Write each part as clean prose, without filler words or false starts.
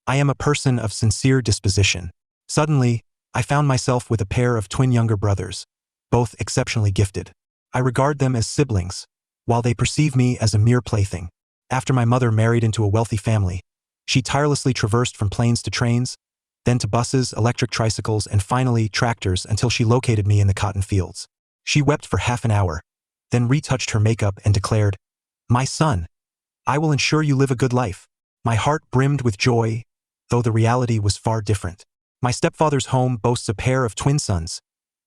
I am a person of sincere disposition. Suddenly, I found myself with a pair of twin younger brothers, both exceptionally gifted. I regard them as siblings, while they perceive me as a mere plaything. After my mother married into a wealthy family, she tirelessly traversed from planes to trains, then to buses, electric tricycles, and finally tractors until she located me in the cotton fields. She wept for half an hour, then retouched her makeup and declared, "My son, I will ensure you live a good life." My heart brimmed with joy, though the reality was far different. My stepfather's home boasts a pair of twin sons,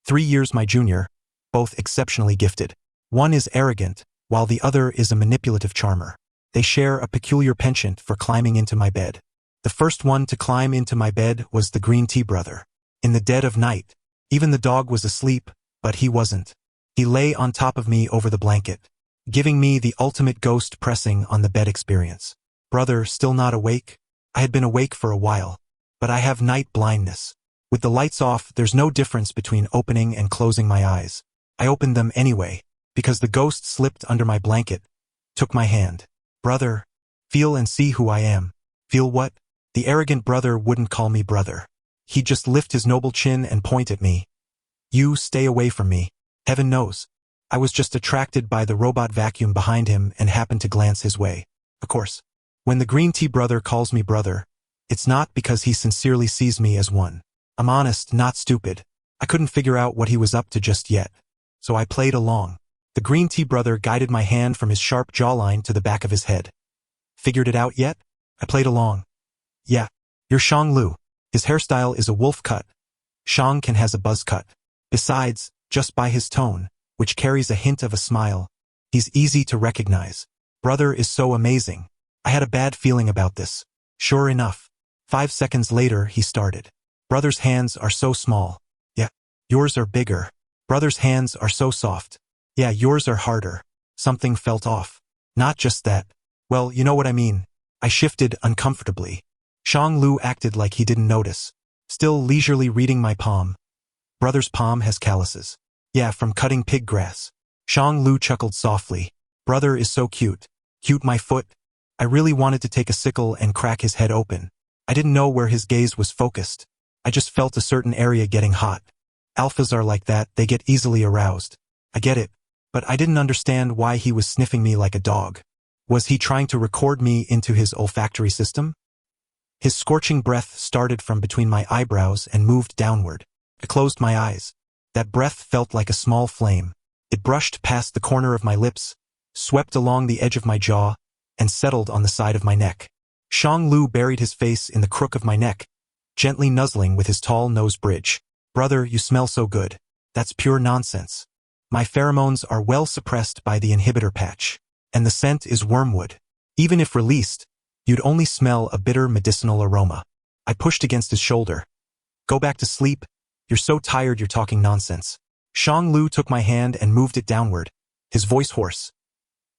3 years my junior, both exceptionally gifted. One is arrogant, while the other is a manipulative charmer. They share a peculiar penchant for climbing into my bed. The first one to climb into my bed was the green tea brother. In the dead of night, even the dog was asleep, but he wasn't. He lay on top of me over the blanket, giving me the ultimate ghost pressing on the bed experience. Brother, still not awake? I had been awake for a while, but I have night blindness. With the lights off, there's no difference between opening and closing my eyes. I opened them anyway, because the ghost slipped under my blanket, took my hand. "Brother, feel and see who I am." "Feel what?" The arrogant brother wouldn't call me brother. He'd just lift his noble chin and point at me. "You stay away from me." Heaven knows, I was just attracted by the robot vacuum behind him and happened to glance his way. Of course, when the green tea brother calls me brother, it's not because he sincerely sees me as one. I'm honest, not stupid. I couldn't figure out what he was up to just yet, so I played along. The green tea brother guided my hand from his sharp jawline to the back of his head. "Figured it out yet?" I played along. "Yeah, you're Shang Lu. His hairstyle is a wolf cut. Shang Can has a buzz cut. Besides, just by his tone, which carries a hint of a smile, he's easy to recognize. Brother is so amazing. I had a bad feeling about this. Sure enough, 5 seconds later he started. Brother's hands are so small. Yeah, yours are bigger. Brother's hands are so soft. Yeah, yours are harder. Something felt off. Not just that. Well, you know what I mean. I shifted uncomfortably. Shang Lu acted like he didn't notice, still leisurely reading my palm. Brother's palm has calluses. Yeah, from cutting pig grass. Shang Lu chuckled softly. Brother is so cute. Cute my foot. I really wanted to take a sickle and crack his head open. I didn't know where his gaze was focused. I just felt a certain area getting hot. Alphas are like that, they get easily aroused. I get it, but I didn't understand why he was sniffing me like a dog. Was he trying to record me into his olfactory system? His scorching breath started from between my eyebrows and moved downward. I closed my eyes. That breath felt like a small flame. It brushed past the corner of my lips, swept along the edge of my jaw, and settled on the side of my neck. Shang Lu buried his face in the crook of my neck, gently nuzzling with his tall nose bridge. Brother, you smell so good. That's pure nonsense. My pheromones are well suppressed by the inhibitor patch, and the scent is wormwood. Even if released, you'd only smell a bitter medicinal aroma. I pushed against his shoulder. Go back to sleep. You're so tired you're talking nonsense. Shang Lu took my hand and moved it downward, his voice hoarse.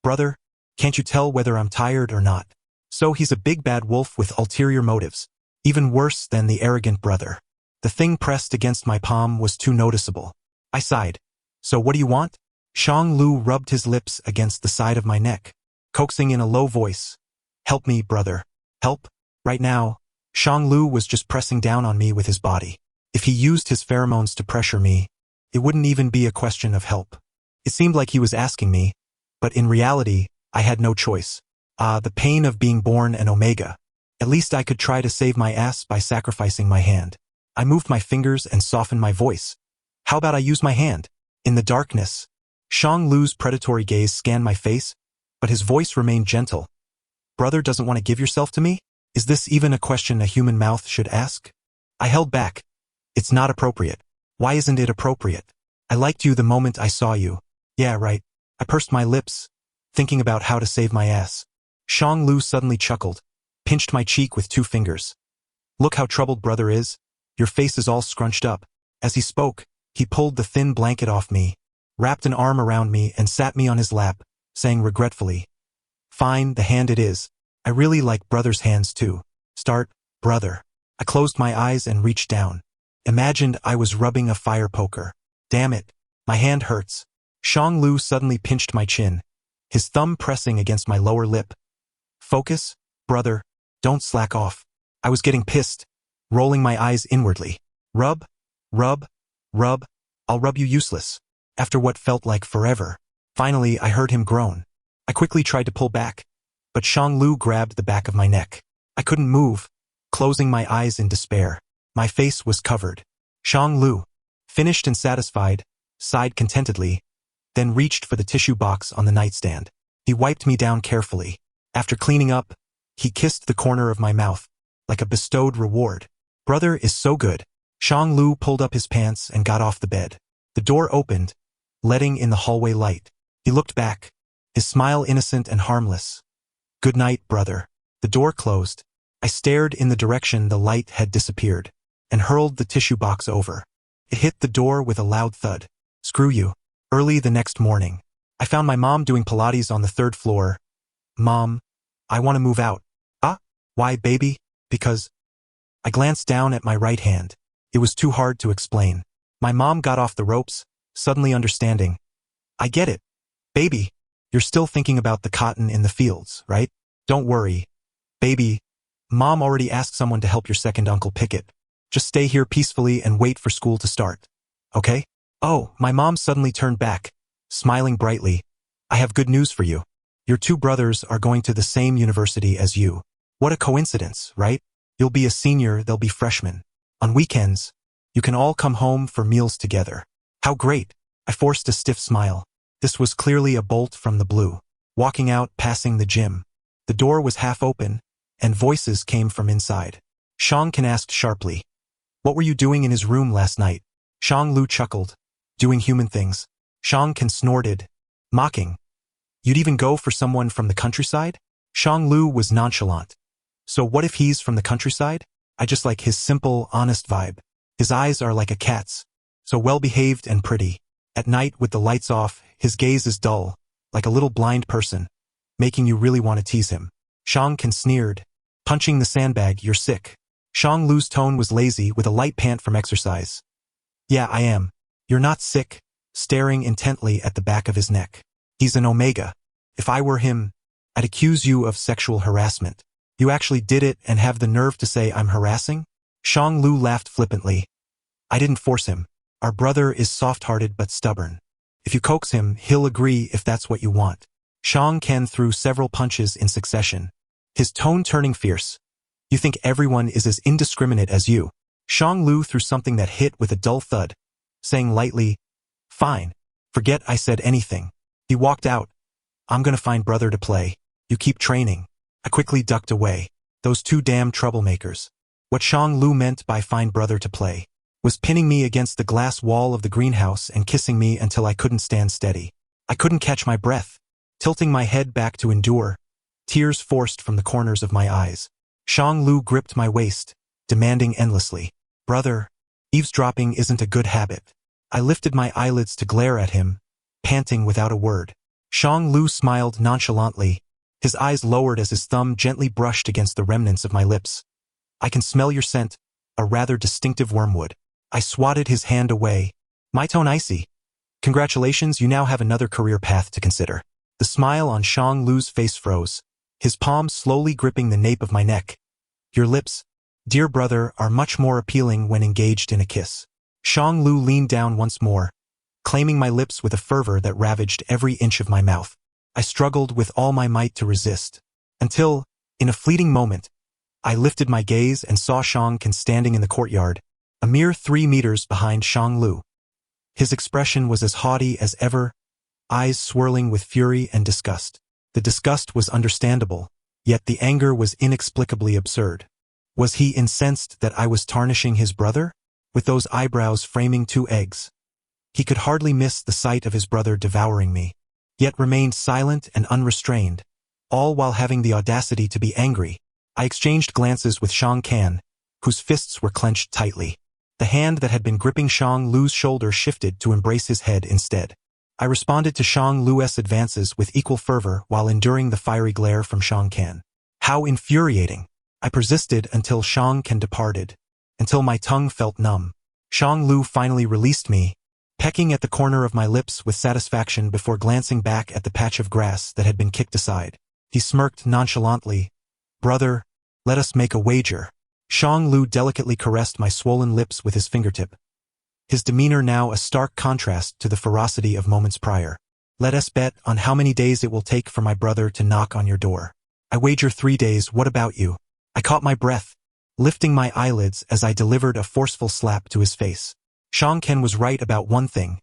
Brother, can't you tell whether I'm tired or not? So he's a big bad wolf with ulterior motives, even worse than the arrogant brother. The thing pressed against my palm was too noticeable. I sighed. So what do you want? Shang Lu rubbed his lips against the side of my neck, coaxing in a low voice. Help me, brother. Help? Right now, Shang Lu was just pressing down on me with his body. If he used his pheromones to pressure me, it wouldn't even be a question of help. It seemed like he was asking me, but in reality, I had no choice. The pain of being born an Omega. At least I could try to save my ass by sacrificing my hand. I moved my fingers and softened my voice. How about I use my hand? In the darkness, Shang Lu's predatory gaze scanned my face, but his voice remained gentle. Brother doesn't want to give yourself to me? Is this even a question a human mouth should ask? I held back. It's not appropriate. Why isn't it appropriate? I liked you the moment I saw you. Yeah, right. I pursed my lips, thinking about how to save my ass. Shang Lu suddenly chuckled, pinched my cheek with 2 fingers. Look how troubled brother is. Your face is all scrunched up. As he spoke, he pulled the thin blanket off me, wrapped an arm around me and sat me on his lap, saying regretfully, Fine, the hand it is. I really like brother's hands too. Start, brother. I closed my eyes and reached down. Imagined I was rubbing a fire poker. Damn it, my hand hurts. Shang Lu suddenly pinched my chin, his thumb pressing against my lower lip. Focus, brother, don't slack off. I was getting pissed, rolling my eyes inwardly. Rub, rub, rub, I'll rub you useless. After what felt like forever. Finally, I heard him groan. I quickly tried to pull back, but Shanglu grabbed the back of my neck. I couldn't move, closing my eyes in despair. My face was covered. Shanglu, finished and satisfied, sighed contentedly, then reached for the tissue box on the nightstand. He wiped me down carefully. After cleaning up, he kissed the corner of my mouth, like a bestowed reward. Brother is so good. Shanglu pulled up his pants and got off the bed. The door opened, letting in the hallway light. He looked back, his smile innocent and harmless. Good night, brother. The door closed. I stared in the direction the light had disappeared, and hurled the tissue box over. It hit the door with a loud thud. Screw you. Early the next morning, I found my mom doing Pilates on the 3rd floor. Mom, I want to move out. Ah, why, baby? Because. I glanced down at my right hand. It was too hard to explain. My mom got off the ropes, suddenly understanding. I get it. Baby, you're still thinking about the cotton in the fields, right? Don't worry. Baby, Mom already asked someone to help your second uncle pick it. Just stay here peacefully and wait for school to start. Okay? Oh, my mom suddenly turned back, smiling brightly. I have good news for you. Your 2 brothers are going to the same university as you. What a coincidence, right? You'll be a senior, they'll be freshmen. On weekends, you can all come home for meals together. How great! I forced a stiff smile. This was clearly a bolt from the blue. Walking out, passing the gym. The door was half open, and voices came from inside. Shangkan asked sharply, "What were you doing in his room last night?" Shanglu chuckled, "Doing human things." Shangkan snorted, mocking, "You'd even go for someone from the countryside?" Shanglu was nonchalant. "So what if he's from the countryside? I just like his simple, honest vibe. His eyes are like a cat's, so well-behaved and pretty. At night with the lights off, his gaze is dull, like a little blind person, making you really want to tease him." Shangkan sneered, punching the sandbag. "You're sick." Shanglu's tone was lazy with a light pant from exercise. "Yeah, I am. You're not sick," staring intently at the back of his neck. "He's an omega. If I were him, I'd accuse you of sexual harassment. You actually did it and have the nerve to say I'm harassing?" Shanglu laughed flippantly. "I didn't force him. Our brother is soft-hearted but stubborn. If you coax him, he'll agree if that's what you want." Shangkan threw several punches in succession, his tone turning fierce. "You think everyone is as indiscriminate as you." Shanglu threw something that hit with a dull thud, saying lightly, "Fine. Forget I said anything." He walked out. "I'm gonna find brother to play. You keep training." I quickly ducked away. Those 2 damn troublemakers. What Shanglu meant by find brother to play was pinning me against the glass wall of the greenhouse and kissing me until I couldn't stand steady. I couldn't catch my breath, tilting my head back to endure, tears forced from the corners of my eyes. Shanglu gripped my waist, demanding endlessly, "Brother, eavesdropping isn't a good habit." I lifted my eyelids to glare at him, panting without a word. Shanglu smiled nonchalantly, his eyes lowered as his thumb gently brushed against the remnants of my lips. "I can smell your scent, a rather distinctive wormwood." I swatted his hand away, my tone icy. "Congratulations, you now have another career path to consider." The smile on Shanglu's face froze, his palm slowly gripping the nape of my neck. "Your lips, dear brother, are much more appealing when engaged in a kiss." Shanglu leaned down once more, claiming my lips with a fervor that ravaged every inch of my mouth. I struggled with all my might to resist, until, in a fleeting moment, I lifted my gaze and saw Shangkan standing in the courtyard, a mere 3 meters behind Shanglu. His expression was as haughty as ever, eyes swirling with fury and disgust. The disgust was understandable, yet the anger was inexplicably absurd. Was he incensed that I was tarnishing his brother? With those eyebrows framing 2 eggs. He could hardly miss the sight of his brother devouring me, yet remained silent and unrestrained, all while having the audacity to be angry. I exchanged glances with Shangkan, whose fists were clenched tightly. The hand that had been gripping Shanglu's shoulder shifted to embrace his head instead. I responded to Shanglu's advances with equal fervor while enduring the fiery glare from Shangkan. How infuriating! I persisted until Shangkan departed, until my tongue felt numb. Shanglu finally released me, pecking at the corner of my lips with satisfaction before glancing back at the patch of grass that had been kicked aside. He smirked nonchalantly. "Brother, let us make a wager." Shang Lu delicately caressed my swollen lips with his fingertip, his demeanor now a stark contrast to the ferocity of moments prior. Let us bet on how many days it will take for my brother to knock on your door. I wager 3 days, what about you? I caught my breath, lifting my eyelids as I delivered a forceful slap to his face. Shang Ken was right about one thing.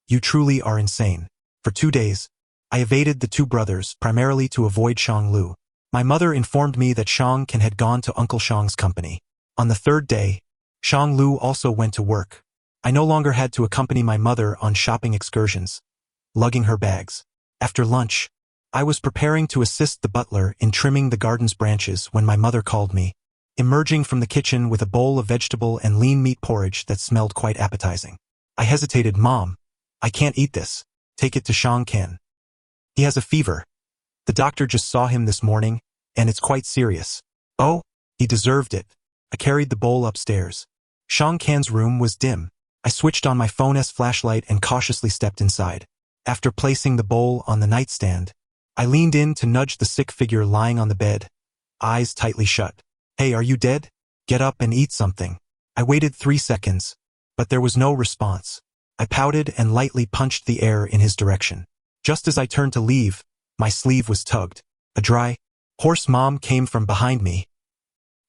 You truly are insane. For 2 days, I evaded the two brothers primarily to avoid Shang Lu. My mother informed me that Shang Ken had gone to Uncle Shang's company. On the 3rd day, Shang Lu also went to work. I no longer had to accompany my mother on shopping excursions, lugging her bags. After lunch, I was preparing to assist the butler in trimming the garden's branches when my mother called me, emerging from the kitchen with a bowl of vegetable and lean meat porridge that smelled quite appetizing. I hesitated. Mom, I can't eat this. Take it to Shang Ken. He has a fever. The doctor just saw him this morning, and it's quite serious. Oh, he deserved it. I carried the bowl upstairs. Shang Ken's room was dim. I switched on my phone's flashlight and cautiously stepped inside. After placing the bowl on the nightstand, I leaned in to nudge the sick figure lying on the bed, eyes tightly shut. Hey, are you dead? Get up and eat something. I waited 3 seconds, but there was no response. I pouted and lightly punched the air in his direction. Just as I turned to leave, my sleeve was tugged. A dry, hoarse mom came from behind me.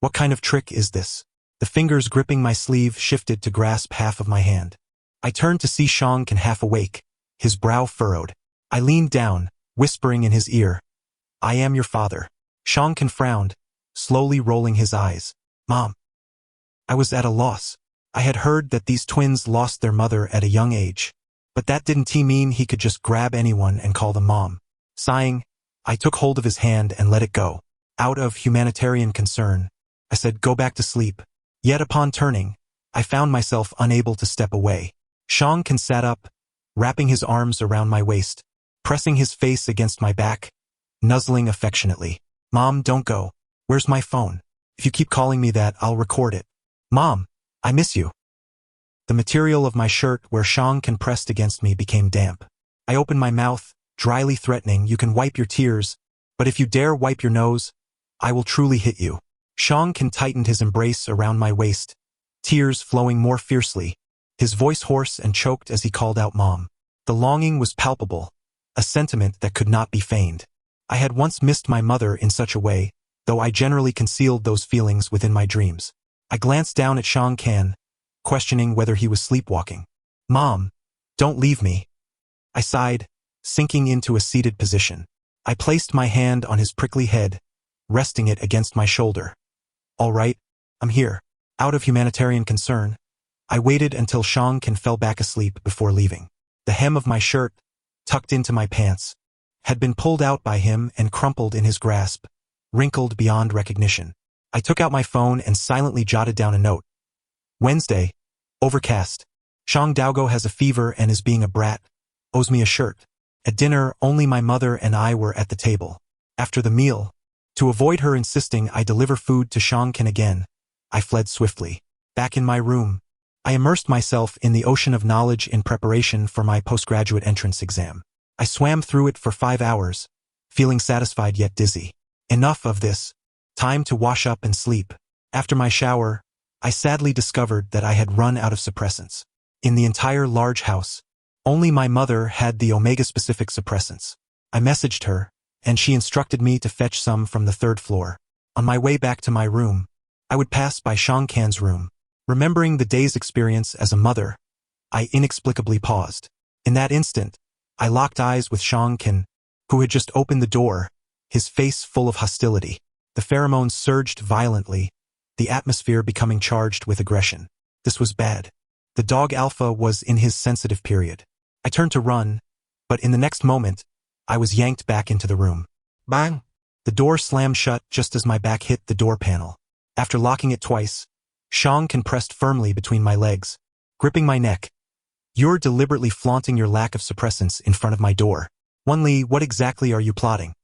What kind of trick is this? The fingers gripping my sleeve shifted to grasp half of my hand. I turned to see Shang Ken half awake, his brow furrowed. I leaned down, whispering in his ear, I am your father. Shang Ken frowned, slowly rolling his eyes. Mom. I was at a loss. I had heard that these twins lost their mother at a young age, but that didn't mean he could just grab anyone and call them mom. Sighing, I took hold of his hand and let it go. Out of humanitarian concern, I said, go back to sleep. Yet upon turning, I found myself unable to step away. Shang Ken sat up, wrapping his arms around my waist, pressing his face against my back, nuzzling affectionately. Mom, don't go. Where's my phone? If you keep calling me that, I'll record it. Mom, I miss you. The material of my shirt where Shang Ken pressed against me became damp. I opened my mouth, dryly threatening, you can wipe your tears, but if you dare wipe your nose, I will truly hit you. Shang Ken tightened his embrace around my waist, tears flowing more fiercely, his voice hoarse and choked as he called out Mom. The longing was palpable, a sentiment that could not be feigned. I had once missed my mother in such a way, though I generally concealed those feelings within my dreams. I glanced down at Shang Ken, questioning whether he was sleepwalking. Mom, don't leave me. I sighed, sinking into a seated position. I placed my hand on his prickly head, resting it against my shoulder. All right, I'm here. Out of humanitarian concern, I waited until Shang Ken fell back asleep before leaving. The hem of my shirt, tucked into my pants, had been pulled out by him and crumpled in his grasp, wrinkled beyond recognition. I took out my phone and silently jotted down a note. Wednesday, overcast. Shang Daogo has a fever and is being a brat, owes me a shirt. At dinner, only my mother and I were at the table. After the meal, to avoid her insisting I deliver food to Shang Ken again, I fled swiftly. Back in my room, I immersed myself in the ocean of knowledge in preparation for my postgraduate entrance exam. I swam through it for 5 hours, feeling satisfied yet dizzy. Enough of this. Time to wash up and sleep. After my shower, I sadly discovered that I had run out of suppressants. In the entire large house, only my mother had the omega-specific suppressants. I messaged her, and she instructed me to fetch some from the 3rd floor. On my way back to my room, I would pass by Shang Ken's room. Remembering the day's experience as a mother, I inexplicably paused. In that instant, I locked eyes with Shang Ken, who had just opened the door, his face full of hostility. The pheromones surged violently, the atmosphere becoming charged with aggression. This was bad. The dog Alpha was in his sensitive period. I turned to run, but in the next moment, I was yanked back into the room. Bang! The door slammed shut just as my back hit the door panel. After locking it twice, Shang Ken pressed firmly between my legs, gripping my neck. You're deliberately flaunting your lack of suppressants in front of my door. Wonli, what exactly are you plotting?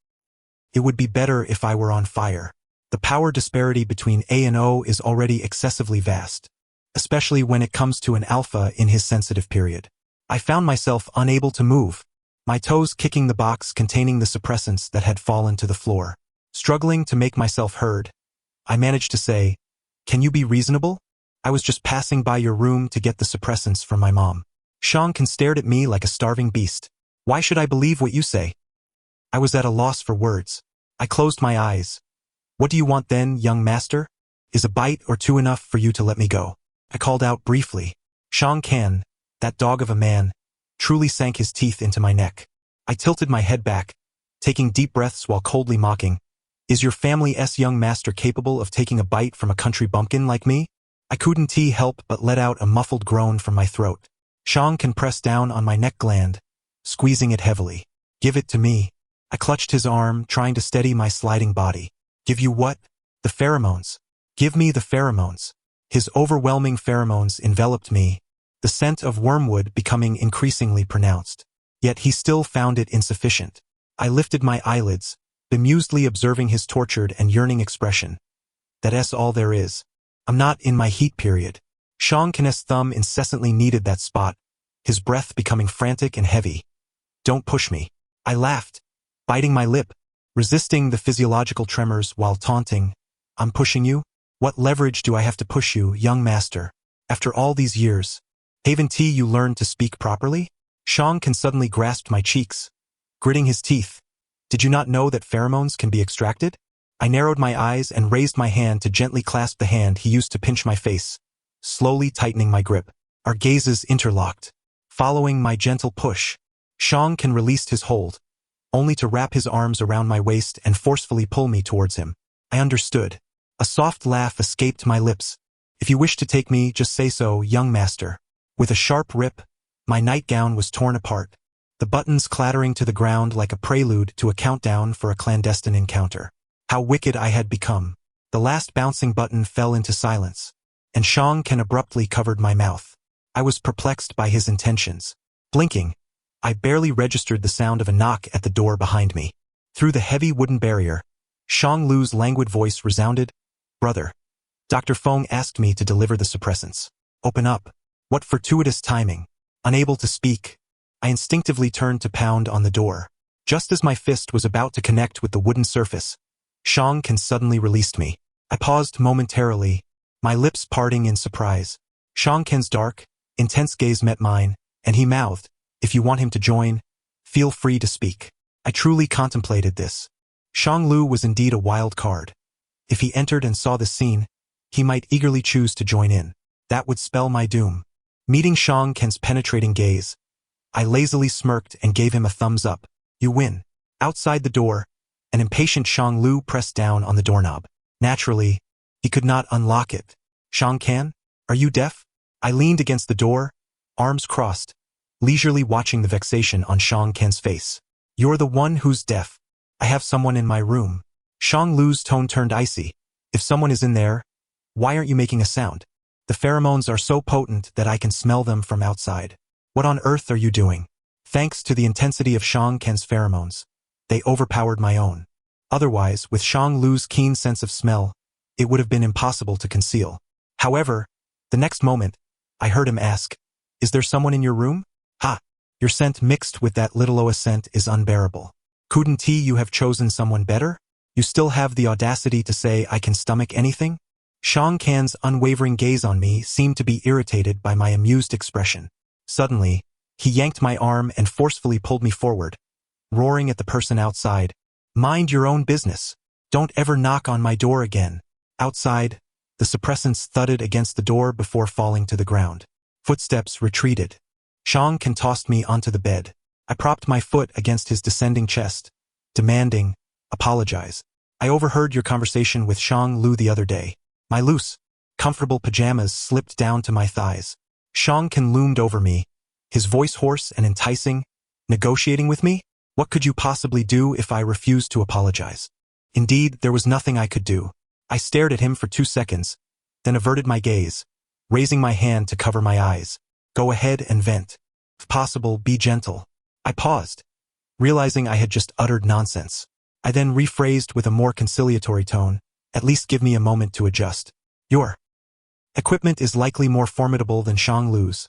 It would be better if I were on fire. The power disparity between A and O is already excessively vast, especially when it comes to an alpha in his sensitive period. I found myself unable to move, my toes kicking the box containing the suppressants that had fallen to the floor. Struggling to make myself heard, I managed to say, Can you be reasonable? I was just passing by your room to get the suppressants from my mom. Shang Kan stared at me like a starving beast. Why should I believe what you say? I was at a loss for words. I closed my eyes. What do you want then, young master? Is a bite or two enough for you to let me go? I called out briefly. Shang Kan, that dog of a man, truly sank his teeth into my neck. I tilted my head back, taking deep breaths while coldly mocking. Is your family's young master capable of taking a bite from a country bumpkin like me? I couldn't help but let out a muffled groan from my throat. Shang Kan pressed down on my neck gland, squeezing it heavily. Give it to me. I clutched his arm, trying to steady my sliding body. Give you what? The pheromones. Give me the pheromones. His overwhelming pheromones enveloped me, the scent of wormwood becoming increasingly pronounced. Yet he still found it insufficient. I lifted my eyelids, bemusedly observing his tortured and yearning expression. That's all there is. I'm not in my heat period. Shang Kan's thumb incessantly kneaded that spot, his breath becoming frantic and heavy. Don't push me. I laughed, biting my lip, resisting the physiological tremors while taunting. I'm pushing you? What leverage do I have to push you, young master? After all these years, haven't you learned to speak properly? Shang Kan suddenly grasped my cheeks, gritting his teeth. Did you not know that pheromones can be extracted? I narrowed my eyes and raised my hand to gently clasp the hand he used to pinch my face, slowly tightening my grip. Our gazes interlocked. Following my gentle push, Shang Kan released his hold, only to wrap his arms around my waist and forcefully pull me towards him. I understood. A soft laugh escaped my lips. If you wish to take me, just say so, young master. With a sharp rip, my nightgown was torn apart, the buttons clattering to the ground like a prelude to a countdown for a clandestine encounter. How wicked I had become. The last bouncing button fell into silence, and Shang Kan abruptly covered my mouth. I was perplexed by his intentions. Blinking, I barely registered the sound of a knock at the door behind me. Through the heavy wooden barrier, Shang Lu's languid voice resounded. Brother, Dr. Feng asked me to deliver the suppressants. Open up. What fortuitous timing. Unable to speak, I instinctively turned to pound on the door. Just as my fist was about to connect with the wooden surface, Shang Kan suddenly released me. I paused momentarily, my lips parting in surprise. Shang Kan's dark, intense gaze met mine, and he mouthed, if you want him to join, feel free to speak. I truly contemplated this. Shang Lu was indeed a wild card. If he entered and saw the scene, he might eagerly choose to join in. That would spell my doom. Meeting Shang Kan's penetrating gaze, I lazily smirked and gave him a thumbs up. You win. Outside the door, an impatient Shang Lu pressed down on the doorknob. Naturally, he could not unlock it. Shang Kan, are you deaf? I leaned against the door, arms crossed, leisurely watching the vexation on Shang Kan's face. You're the one who's deaf. I have someone in my room. Shang Lu's tone turned icy. If someone is in there, why aren't you making a sound? The pheromones are so potent that I can smell them from outside. What on earth are you doing? Thanks to the intensity of Shang Kan's pheromones, they overpowered my own. Otherwise, with Shang Lu's keen sense of smell, it would have been impossible to conceal. However, the next moment, I heard him ask, is there someone in your room? Ha! Your scent mixed with that little oa scent is unbearable. Couldn't you have chosen someone better? You still have the audacity to say I can stomach anything? Shang Kan's unwavering gaze on me seemed to be irritated by my amused expression. Suddenly, he yanked my arm and forcefully pulled me forward, roaring at the person outside. Mind your own business. Don't ever knock on my door again. Outside, the suppressants thudded against the door before falling to the ground. Footsteps retreated. Shang Kan tossed me onto the bed. I propped my foot against his descending chest, demanding, apologize. I overheard your conversation with Shang Lu the other day. My loose, comfortable pajamas slipped down to my thighs. Shang Kan loomed over me, his voice hoarse and enticing. Negotiating with me? What could you possibly do if I refused to apologize? Indeed, there was nothing I could do. I stared at him for 2 seconds, then averted my gaze, raising my hand to cover my eyes. Go ahead and vent. If possible, be gentle. I paused, realizing I had just uttered nonsense. I then rephrased with a more conciliatory tone. At least give me a moment to adjust. Your equipment is likely more formidable than Shang Lu's.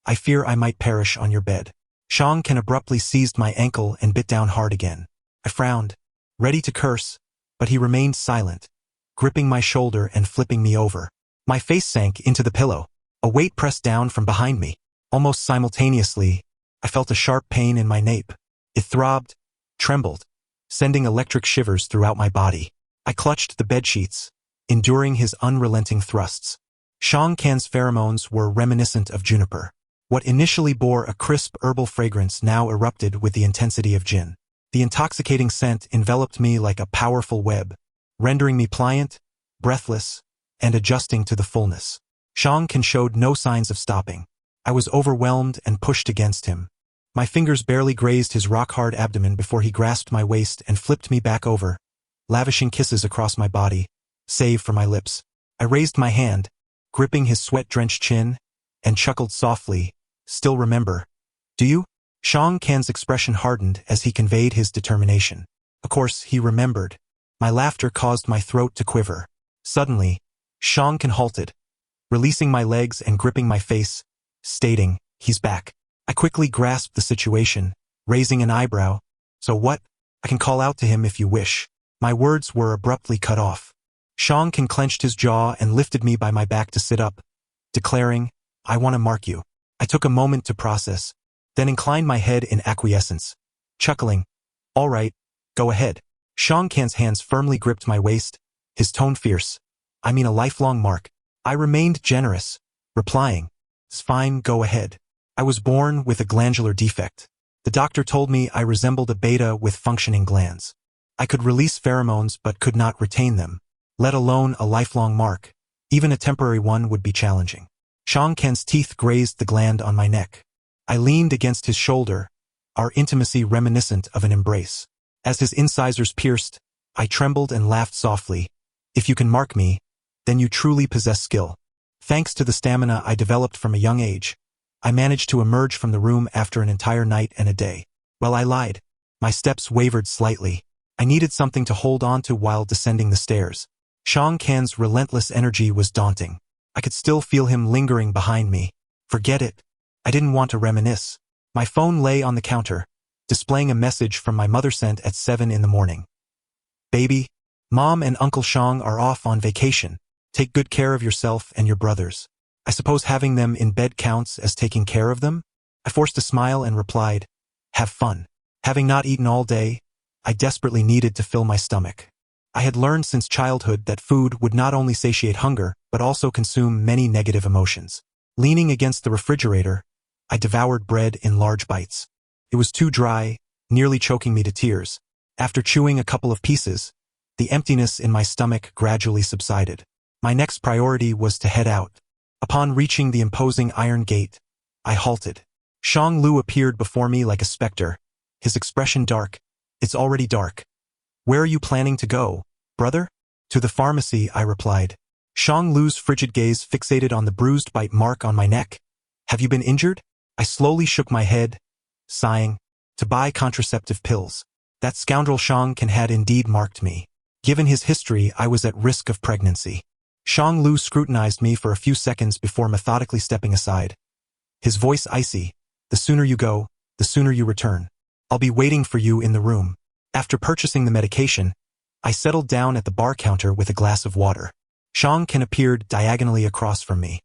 I fear I might perish on your bed. Shang Kan abruptly seized my ankle and bit down hard again. I frowned, ready to curse, but he remained silent, gripping my shoulder and flipping me over. My face sank into the pillow. A weight pressed down from behind me. Almost simultaneously, I felt a sharp pain in my nape. It throbbed, trembled, sending electric shivers throughout my body. I clutched the bedsheets, enduring his unrelenting thrusts. Shang Kan's pheromones were reminiscent of juniper. What initially bore a crisp herbal fragrance now erupted with the intensity of gin. The intoxicating scent enveloped me like a powerful web, rendering me pliant, breathless, and adjusting to the fullness. Shang Kan showed no signs of stopping. I was overwhelmed and pushed against him. My fingers barely grazed his rock-hard abdomen before he grasped my waist and flipped me back over, lavishing kisses across my body, save for my lips. I raised my hand, gripping his sweat-drenched chin, and chuckled softly. Still remember, do you? Shang Kan's expression hardened as he conveyed his determination. Of course, he remembered. My laughter caused my throat to quiver. Suddenly, Shang Kan halted, releasing my legs and gripping my face, stating, he's back. I quickly grasped the situation, raising an eyebrow. So what? I can call out to him if you wish. My words were abruptly cut off. Shang Kan clenched his jaw and lifted me by my back to sit up, declaring, I want to mark you. I took a moment to process, then inclined my head in acquiescence, chuckling, all right, go ahead. Shang Kan's hands firmly gripped my waist, his tone fierce. I mean a lifelong mark. I remained generous, replying, it's fine, go ahead. I was born with a glandular defect. The doctor told me I resembled a beta with functioning glands. I could release pheromones but could not retain them, let alone a lifelong mark. Even a temporary one would be challenging. Shang Kan's teeth grazed the gland on my neck. I leaned against his shoulder, our intimacy reminiscent of an embrace. As his incisors pierced, I trembled and laughed softly. If you can mark me, then you truly possess skill. Thanks to the stamina I developed from a young age, I managed to emerge from the room after an entire night and a day. Well, I lied. My steps wavered slightly. I needed something to hold on to while descending the stairs. Shang Kan's relentless energy was daunting. I could still feel him lingering behind me. Forget it. I didn't want to reminisce. My phone lay on the counter, displaying a message from my mother sent at 7 in the morning. Baby, Mom and Uncle Shang are off on vacation. Take good care of yourself and your brothers. I suppose having them in bed counts as taking care of them? I forced a smile and replied, have fun. Having not eaten all day, I desperately needed to fill my stomach. I had learned since childhood that food would not only satiate hunger, but also consume many negative emotions. Leaning against the refrigerator, I devoured bread in large bites. It was too dry, nearly choking me to tears. After chewing a couple of pieces, the emptiness in my stomach gradually subsided. My next priority was to head out. Upon reaching the imposing iron gate, I halted. Shang Lu appeared before me like a specter, his expression dark. It's already dark. Where are you planning to go, brother? To the pharmacy, I replied. Shang Lu's frigid gaze fixated on the bruised bite mark on my neck. Have you been injured? I slowly shook my head, sighing, to buy contraceptive pills. That scoundrel Shang Kan had indeed marked me. Given his history, I was at risk of pregnancy. Shang Lu scrutinized me for a few seconds before methodically stepping aside. His voice icy. The sooner you go, the sooner you return. I'll be waiting for you in the room. After purchasing the medication, I settled down at the bar counter with a glass of water. Shang Kan appeared diagonally across from me.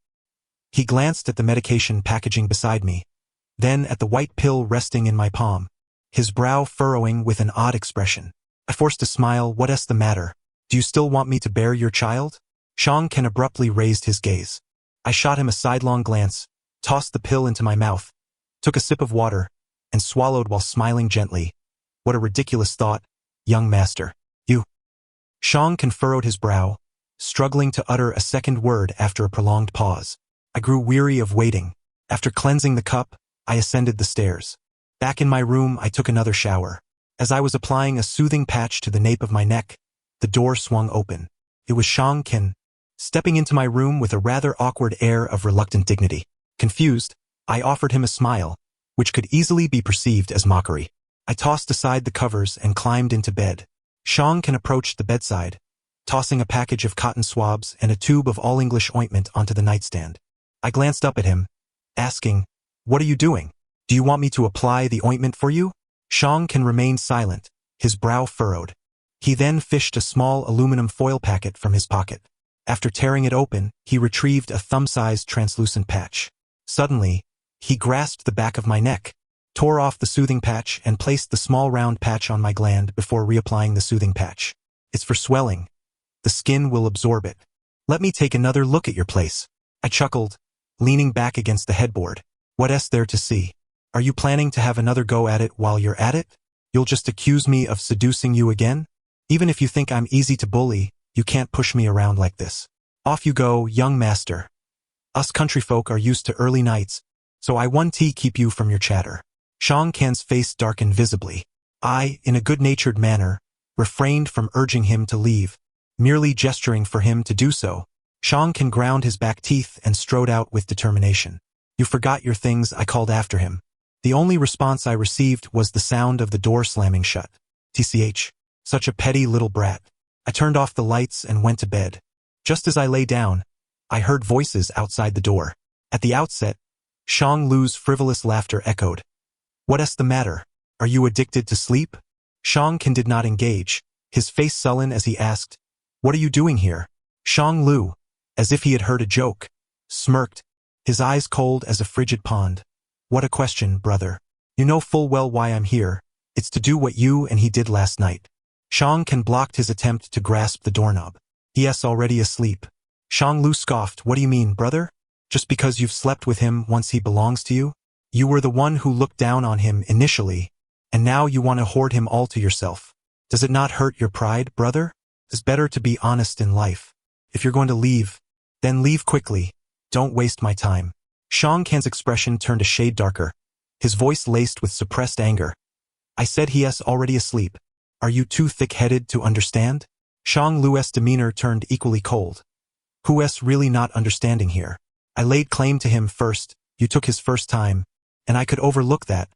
He glanced at the medication packaging beside me, then at the white pill resting in my palm, his brow furrowing with an odd expression. I forced a smile. What's the matter? Do you still want me to bear your child? Shang Kan abruptly raised his gaze. I shot him a sidelong glance, tossed the pill into my mouth, took a sip of water, and swallowed while smiling gently. What a ridiculous thought, young master. You. Shang Kan furrowed his brow, struggling to utter a second word after a prolonged pause. I grew weary of waiting. After cleansing the cup, I ascended the stairs. Back in my room, I took another shower. As I was applying a soothing patch to the nape of my neck, the door swung open. It was Shang Kan, stepping into my room with a rather awkward air of reluctant dignity. Confused, I offered him a smile, which could easily be perceived as mockery. I tossed aside the covers and climbed into bed. Shang Kan approached the bedside, tossing a package of cotton swabs and a tube of all-English ointment onto the nightstand. I glanced up at him, asking, What are you doing? Do you want me to apply the ointment for you? Shang Kan remained silent, his brow furrowed. He then fished a small aluminum foil packet from his pocket. After tearing it open, he retrieved a thumb-sized translucent patch. Suddenly, he grasped the back of my neck, tore off the soothing patch and placed the small round patch on my gland before reapplying the soothing patch. It's for swelling. The skin will absorb it. Let me take another look at your place. I chuckled, leaning back against the headboard. What's there to see? Are you planning to have another go at it while you're at it? You'll just accuse me of seducing you again? Even if you think I'm easy to bully, you can't push me around like this. Off you go, young master. Us countryfolk are used to early nights, so I won't keep you from your chatter. Shang Kan's face darkened visibly. I, in a good-natured manner, refrained from urging him to leave, merely gesturing for him to do so. Shang Kan ground his back teeth and strode out with determination. You forgot your things, I called after him. The only response I received was the sound of the door slamming shut. TCH. Such a petty little brat. I turned off the lights and went to bed. Just as I lay down, I heard voices outside the door. At the outset, Shang Lu's frivolous laughter echoed. What's the matter? Are you addicted to sleep? Shang Kan did not engage, his face sullen as he asked, What are you doing here? Shang Lu, as if he had heard a joke, smirked, his eyes cold as a frigid pond. What a question, brother. You know full well why I'm here. It's to do what you and he did last night. Shang Kan blocked his attempt to grasp the doorknob. Yes, already asleep. Shang Lu scoffed. What do you mean, brother? Just because you've slept with him once he belongs to you? You were the one who looked down on him initially, and now you want to hoard him all to yourself. Does it not hurt your pride, brother? It's better to be honest in life. If you're going to leave, then leave quickly. Don't waste my time. Shang Kan's expression turned a shade darker, his voice laced with suppressed anger. I said he's already asleep. Are you too thick-headed to understand? Shang Lu's demeanor turned equally cold. Who's really not understanding here? I laid claim to him first, you took his first time, and I could overlook that,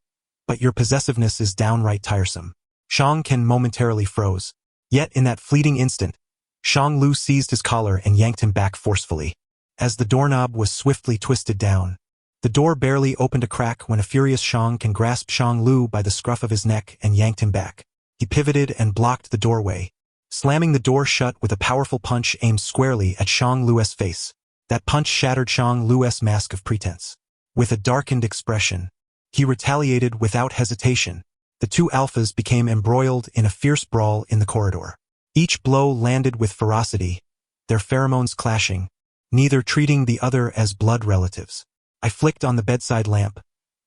but your possessiveness is downright tiresome. Shang Kan momentarily froze. Yet in that fleeting instant, Shang Lu seized his collar and yanked him back forcefully. As the doorknob was swiftly twisted down, the door barely opened a crack when a furious Shang Kan grasped Shang Lu by the scruff of his neck and yanked him back. He pivoted and blocked the doorway, slamming the door shut with a powerful punch aimed squarely at Shang Lu's face. That punch shattered Shang Lu's mask of pretense. With a darkened expression, he retaliated without hesitation. The two alphas became embroiled in a fierce brawl in the corridor. Each blow landed with ferocity, their pheromones clashing, neither treating the other as blood relatives. I flicked on the bedside lamp,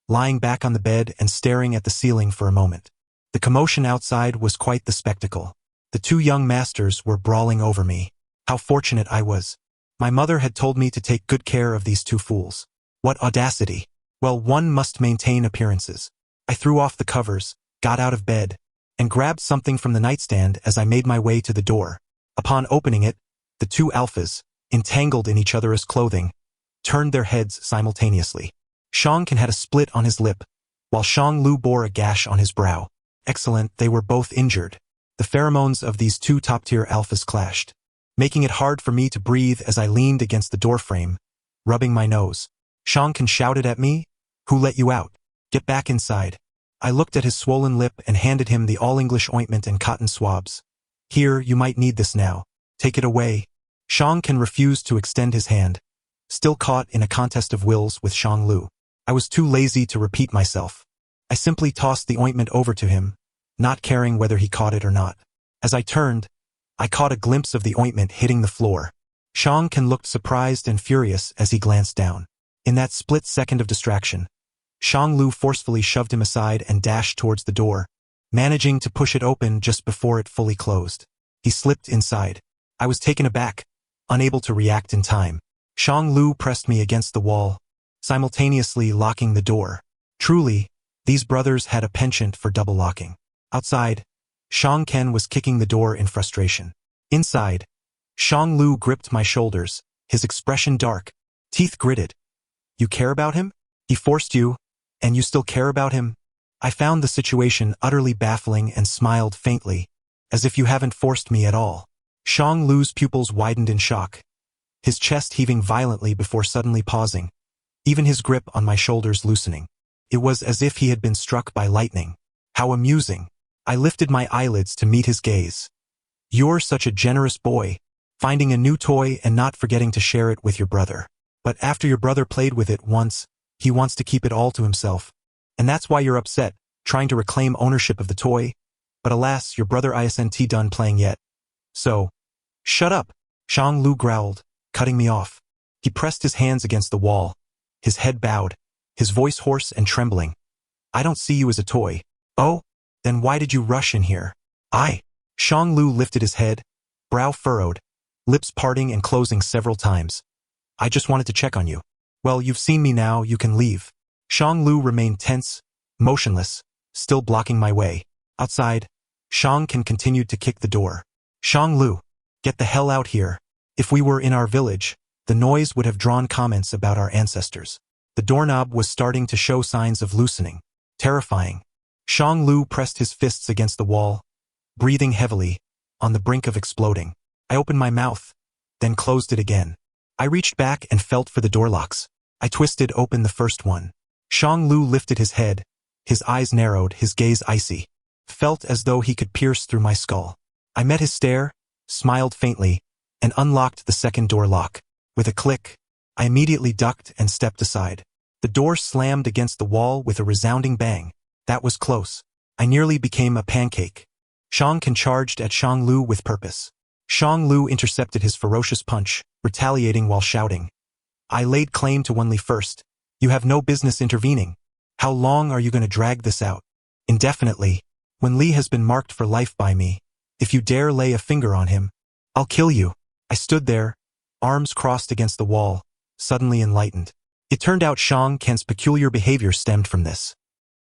lying back on the bed and staring at the ceiling for a moment. The commotion outside was quite the spectacle. The two young masters were brawling over me. How fortunate I was. My mother had told me to take good care of these two fools. What audacity! Well, one must maintain appearances. I threw off the covers, got out of bed, and grabbed something from the nightstand as I made my way to the door. Upon opening it, the two alphas, entangled in each other's clothing, turned their heads simultaneously. Shang Kan had a split on his lip, while Shang Lu bore a gash on his brow. Excellent, they were both injured. The pheromones of these two top-tier alphas clashed, making it hard for me to breathe as I leaned against the doorframe, rubbing my nose. Shang Kan shouted at me, Who let you out? Get back inside. I looked at his swollen lip and handed him the all-English ointment and cotton swabs. Here, you might need this now. Take it away. Shang Kan refused to extend his hand, still caught in a contest of wills with Shang Lu. I was too lazy to repeat myself. I simply tossed the ointment over to him, not caring whether he caught it or not. As I turned, I caught a glimpse of the ointment hitting the floor. Shang Kan looked surprised and furious as he glanced down. In that split second of distraction, Shang Lu forcefully shoved him aside and dashed towards the door, managing to push it open just before it fully closed. He slipped inside. I was taken aback, unable to react in time. Shang Lu pressed me against the wall, simultaneously locking the door. Truly, these brothers had a penchant for double locking. Outside, Shang Kan was kicking the door in frustration. Inside, Shang Lu gripped my shoulders, his expression dark, teeth gritted. You care about him? He forced you, and you still care about him? I found the situation utterly baffling and smiled faintly, as if you haven't forced me at all. Shang Lu's pupils widened in shock, his chest heaving violently before suddenly pausing, even his grip on my shoulders loosening. It was as if he had been struck by lightning. How amusing. I lifted my eyelids to meet his gaze. You're such a generous boy, finding a new toy and not forgetting to share it with your brother. But after your brother played with it once, he wants to keep it all to himself. And that's why you're upset, trying to reclaim ownership of the toy. But alas, your brother isn't done playing yet. So, shut up, Shang Lu growled, cutting me off. He pressed his hands against the wall, his head bowed, his voice hoarse and trembling. I don't see you as a toy. Oh? Then why did you rush in here? Shang Lu lifted his head, brow furrowed, lips parting and closing several times. I just wanted to check on you. Well, you've seen me now, you can leave. Shang Lu remained tense, motionless, still blocking my way. Outside, Shang Can continued to kick the door. Shang Lu, get the hell out here. If we were in our village, the noise would have drawn comments about our ancestors. The doorknob was starting to show signs of loosening. Terrifying. Shang Lu pressed his fists against the wall, breathing heavily, on the brink of exploding. I opened my mouth, then closed it again. I reached back and felt for the door locks. I twisted open the first one. Shang Lu lifted his head, his eyes narrowed, his gaze icy. Felt as though he could pierce through my skull. I met his stare, smiled faintly, and unlocked the second door lock. With a click, I immediately ducked and stepped aside. The door slammed against the wall with a resounding bang. That was close. I nearly became a pancake. Shang Can charged at Shang Lu with purpose. Shang Lu intercepted his ferocious punch, retaliating while shouting. I laid claim to Wenli first. You have no business intervening. How long are you going to drag this out? Indefinitely. Wenli has been marked for life by me. If you dare lay a finger on him, I'll kill you. I stood there, arms crossed against the wall, suddenly enlightened. It turned out Shang Can's peculiar behavior stemmed from this.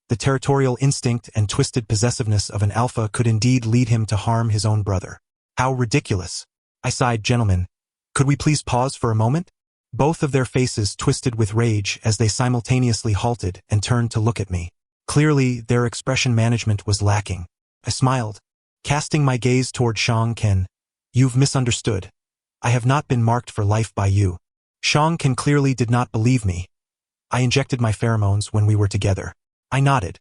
The territorial instinct and twisted possessiveness of an alpha could indeed lead him to harm his own brother. How ridiculous. I sighed, gentlemen. Could we please pause for a moment? Both of their faces twisted with rage as they simultaneously halted and turned to look at me. Clearly, their expression management was lacking. I smiled, casting my gaze toward Shang Can. You've misunderstood. I have not been marked for life by you. Shang Can clearly did not believe me. I injected my pheromones when we were together. I nodded.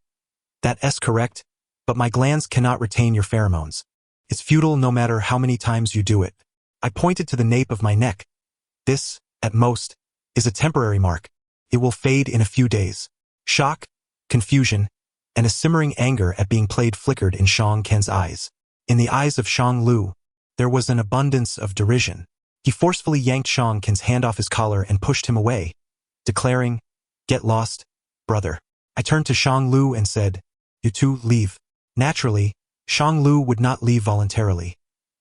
That's correct, but my glands cannot retain your pheromones. It's futile no matter how many times you do it. I pointed to the nape of my neck. This, at most, is a temporary mark. It will fade in a few days. Shock, confusion, and a simmering anger at being played flickered in Shang Can's eyes. In the eyes of Shang Lu, there was an abundance of derision. He forcefully yanked Shang Can's hand off his collar and pushed him away, declaring, "Get lost, brother." I turned to Shang Lu and said, "You two, leave." Naturally, Shang Lu would not leave voluntarily.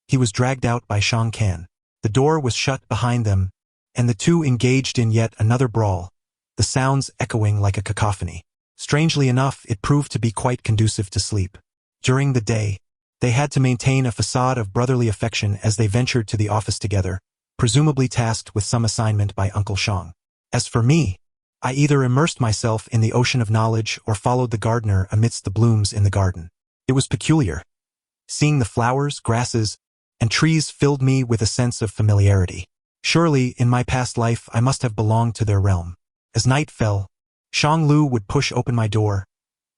He was dragged out by Shang Can. The door was shut behind them, and the two engaged in yet another brawl, the sounds echoing like a cacophony. Strangely enough, it proved to be quite conducive to sleep. During the day, they had to maintain a facade of brotherly affection as they ventured to the office together, presumably tasked with some assignment by Uncle Shang. As for me, I either immersed myself in the ocean of knowledge or followed the gardener amidst the blooms in the garden. It was peculiar. Seeing the flowers, grasses, and trees filled me with a sense of familiarity. Surely, in my past life, I must have belonged to their realm. As night fell, Shang Lu would push open my door,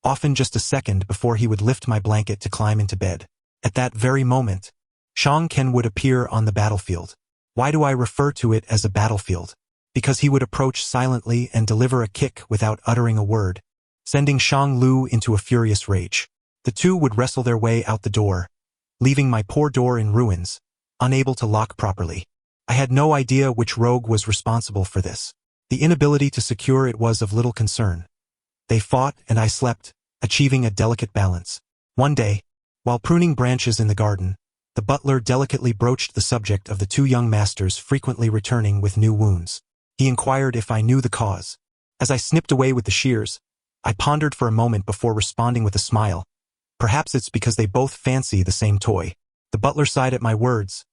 often just a second before he would lift my blanket to climb into bed. At that very moment, Shang Can would appear on the battlefield. Why do I refer to it as a battlefield? Because he would approach silently and deliver a kick without uttering a word, sending Shang Lu into a furious rage. The two would wrestle their way out the door, leaving my poor door in ruins, unable to lock properly. I had no idea which rogue was responsible for this. The inability to secure it was of little concern. They fought and I slept, achieving a delicate balance. One day, while pruning branches in the garden, the butler delicately broached the subject of the two young masters frequently returning with new wounds. He inquired if I knew the cause. As I snipped away with the shears, I pondered for a moment before responding with a smile. Perhaps it's because they both fancy the same toy. The butler sighed at my words.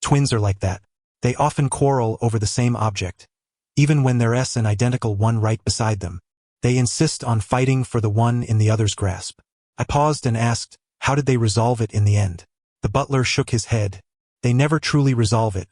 Twins are like that. They often quarrel over the same object. Even when there's an identical one right beside them, they insist on fighting for the one in the other's grasp. I paused and asked, how did they resolve it in the end? The butler shook his head. They never truly resolve it.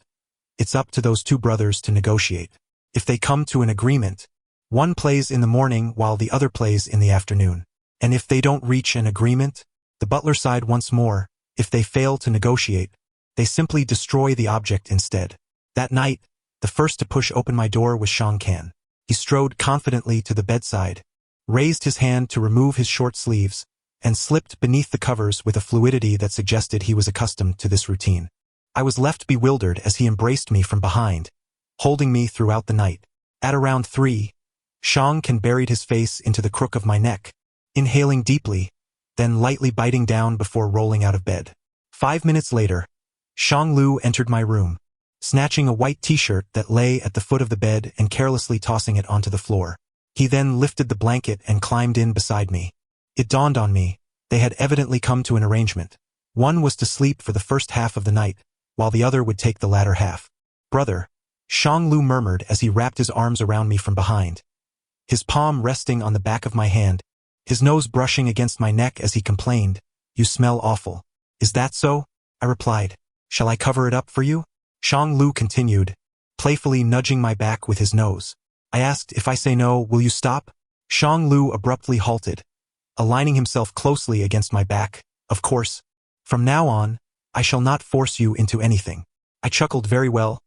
It's up to those two brothers to negotiate. If they come to an agreement, one plays in the morning while the other plays in the afternoon. And if they don't reach an agreement, the butler sighed once more, if they fail to negotiate, They simply destroy the object instead. That night, the first to push open my door was Shang Kan. He strode confidently to the bedside, raised his hand to remove his short sleeves, and slipped beneath the covers with a fluidity that suggested he was accustomed to this routine. I was left bewildered as he embraced me from behind, holding me throughout the night. At around 3, Shang Kan buried his face into the crook of my neck, inhaling deeply, then lightly biting down before rolling out of bed. 5 minutes later, Shang Lu entered my room, snatching a white t-shirt that lay at the foot of the bed and carelessly tossing it onto the floor. He then lifted the blanket and climbed in beside me. It dawned on me, they had evidently come to an arrangement. One was to sleep for the first half of the night, while the other would take the latter half. "Brother," Shang Lu murmured as he wrapped his arms around me from behind, his palm resting on the back of my hand, his nose brushing against my neck as he complained, "You smell awful." "Is that so?" I replied. "Shall I cover it up for you?" Shang Lu continued, playfully nudging my back with his nose. I asked, "If I say no, will you stop?" Shang Lu abruptly halted, aligning himself closely against my back. "Of course. From now on, I shall not force you into anything." I chuckled. "Very well.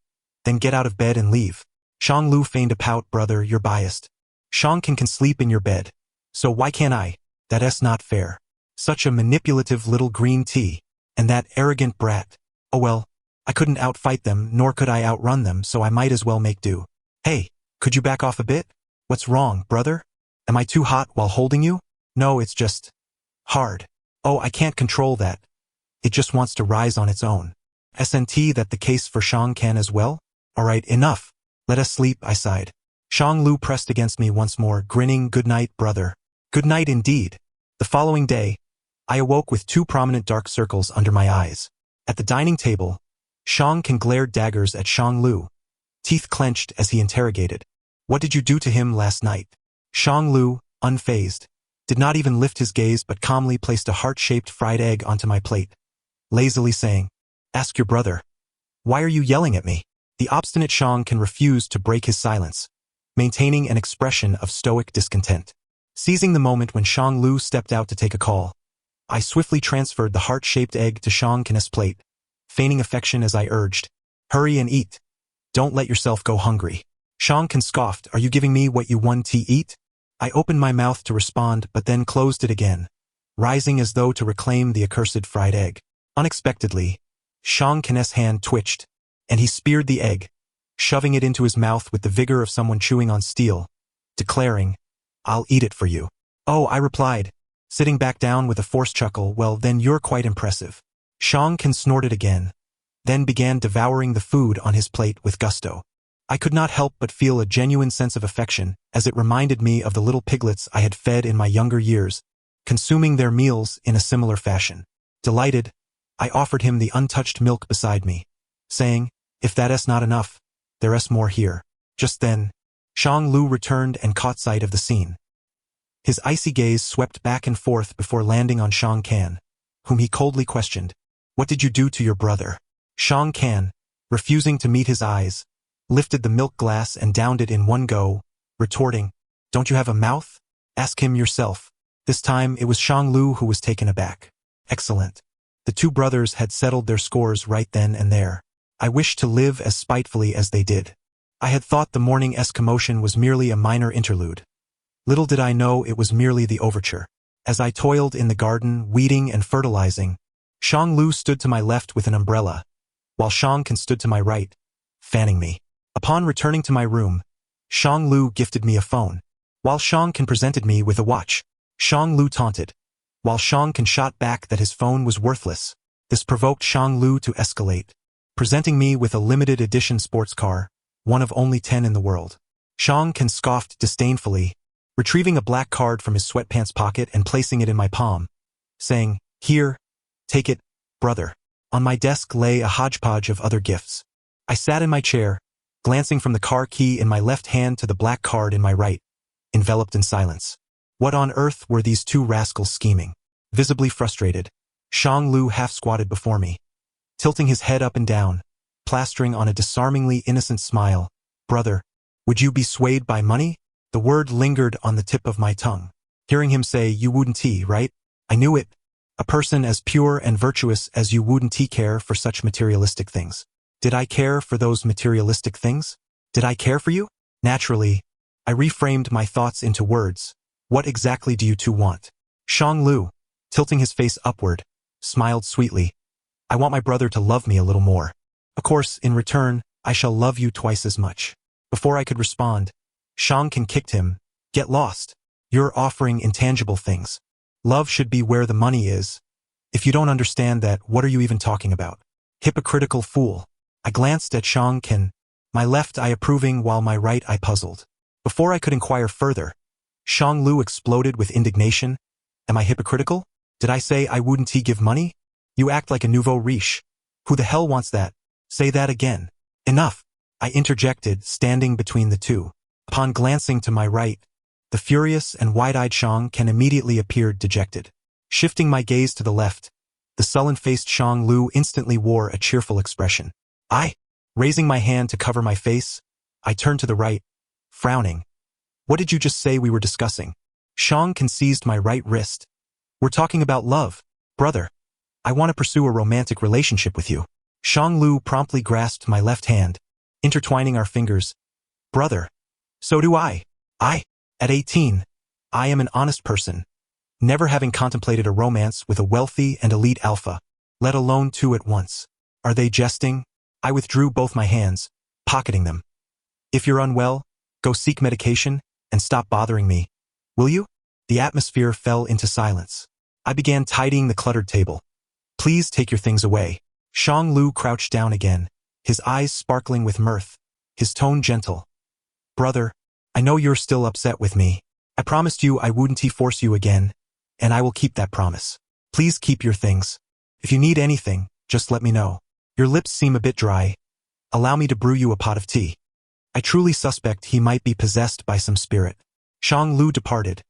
Then get out of bed and leave." Shang Lu feigned a pout. "Brother, you're biased. Shang can sleep in your bed. So why can't I? That's not fair. Such a manipulative little green tea. And that arrogant brat. Oh well, I couldn't outfight them, nor could I outrun them, so I might as well make do." "Hey, could you back off a bit? What's wrong, brother? Am I too hot while holding you?" "No, it's just hard." "Oh, I can't control that. It just wants to rise on its own." "Isn't that the case for Shang Kan as well?" "All right, enough. Let us sleep," I sighed. Shang Lu pressed against me once more, grinning. "Good night, brother." Good night indeed. The following day, I awoke with 2 prominent dark circles under my eyes. At the dining table, Shang Kan glared daggers at Shang Lu, teeth clenched as he interrogated. "What did you do to him last night?" Shang Lu, unfazed, did not even lift his gaze but calmly placed a heart-shaped fried egg onto my plate, lazily saying, "Ask your brother." "Why are you yelling at me?" The obstinate Shang Kan refused to break his silence, maintaining an expression of stoic discontent. Seizing the moment when Shang Lu stepped out to take a call, I swiftly transferred the heart-shaped egg to Shang Kan's plate, feigning affection as I urged, "Hurry and eat. Don't let yourself go hungry." Shang Kan scoffed, "Are you giving me what you want to eat?" I opened my mouth to respond but then closed it again, rising as though to reclaim the accursed fried egg. Unexpectedly, Shang Kan's hand twitched, and he speared the egg, shoving it into his mouth with the vigor of someone chewing on steel, declaring, "I'll eat it for you." "Oh," I replied, sitting back down with a forced chuckle. "Well, then you're quite impressive." Shang Kan snorted again, then began devouring the food on his plate with gusto. I could not help but feel a genuine sense of affection, as it reminded me of the little piglets I had fed in my younger years, consuming their meals in a similar fashion. Delighted, I offered him the untouched milk beside me, saying, "If that's not enough, there's more here." Just then, Shang Lu returned and caught sight of the scene. His icy gaze swept back and forth before landing on Shang Kan, whom he coldly questioned, "What did you do to your brother?" Shang Kan, refusing to meet his eyes, lifted the milk glass and downed it in one go, retorting, "Don't you have a mouth? Ask him yourself." This time it was Shang Lu who was taken aback. Excellent. The 2 brothers had settled their scores right then and there. I wished to live as spitefully as they did. I had thought the morning-esque commotion was merely a minor interlude. Little did I know it was merely the overture. As I toiled in the garden, weeding and fertilizing, Shang Lu stood to my left with an umbrella, while Shang Kan stood to my right, fanning me. Upon returning to my room, Shang Lu gifted me a phone, while Shang Kan presented me with a watch. Shang Lu taunted, while Shang Kan shot back that his phone was worthless. This provoked Shang Lu to escalate, presenting me with a limited edition sports car, one of only 10 in the world. Shang Kan scoffed disdainfully, retrieving a black card from his sweatpants pocket and placing it in my palm, saying, "Here, take it, brother." On my desk lay a hodgepodge of other gifts. I sat in my chair, glancing from the car key in my left hand to the black card in my right, enveloped in silence. What on earth were these 2 rascals scheming? Visibly frustrated, Shang Lu half-squatted before me, tilting his head up and down, plastering on a disarmingly innocent smile. "Brother, would you be swayed by money?" The word lingered on the tip of my tongue. Hearing him say, "You wouldn't, right?" I knew it. A person as pure and virtuous as you wouldn't care for such materialistic things. Did I care for those materialistic things? Did I care for you? Naturally, I reframed my thoughts into words. What exactly do you two want? Shang Lu, tilting his face upward, smiled sweetly. I want my brother to love me a little more. Of course, in return, I shall love you twice as much. Before I could respond, Shang Kan kicked him. Get lost. You're offering intangible things. Love should be where the money is. If you don't understand that, what are you even talking about? Hypocritical fool. I glanced at Shang Kan, my left eye approving while my right eye puzzled. Before I could inquire further, Shang Lu exploded with indignation. Am I hypocritical? Did I say I wouldn't give money? You act like a nouveau riche. Who the hell wants that? Say that again. Enough, I interjected, standing between the two. Upon glancing to my right, the furious and wide-eyed Shang Kan immediately appeared dejected. Shifting my gaze to the left, the sullen-faced Shang Lu instantly wore a cheerful expression. Raising my hand to cover my face, I turned to the right, frowning. What did you just say we were discussing? Shang Kan seized my right wrist. We're talking about love, brother. I want to pursue a romantic relationship with you. Shang Lu promptly grasped my left hand, intertwining our fingers. Brother. So do I. At 18, I am an honest person, never having contemplated a romance with a wealthy and elite alpha, let alone two at once. Are they jesting? I withdrew both my hands, pocketing them. If you're unwell, go seek medication and stop bothering me. Will you? The atmosphere fell into silence. I began tidying the cluttered table. Please take your things away. Shang Lu crouched down again, his eyes sparkling with mirth, his tone gentle. Brother, I know you're still upset with me. I promised you I wouldn't force you again, and I will keep that promise. Please keep your things. If you need anything, just let me know. Your lips seem a bit dry. Allow me to brew you a pot of tea. I truly suspect he might be possessed by some spirit. Shang Lu departed,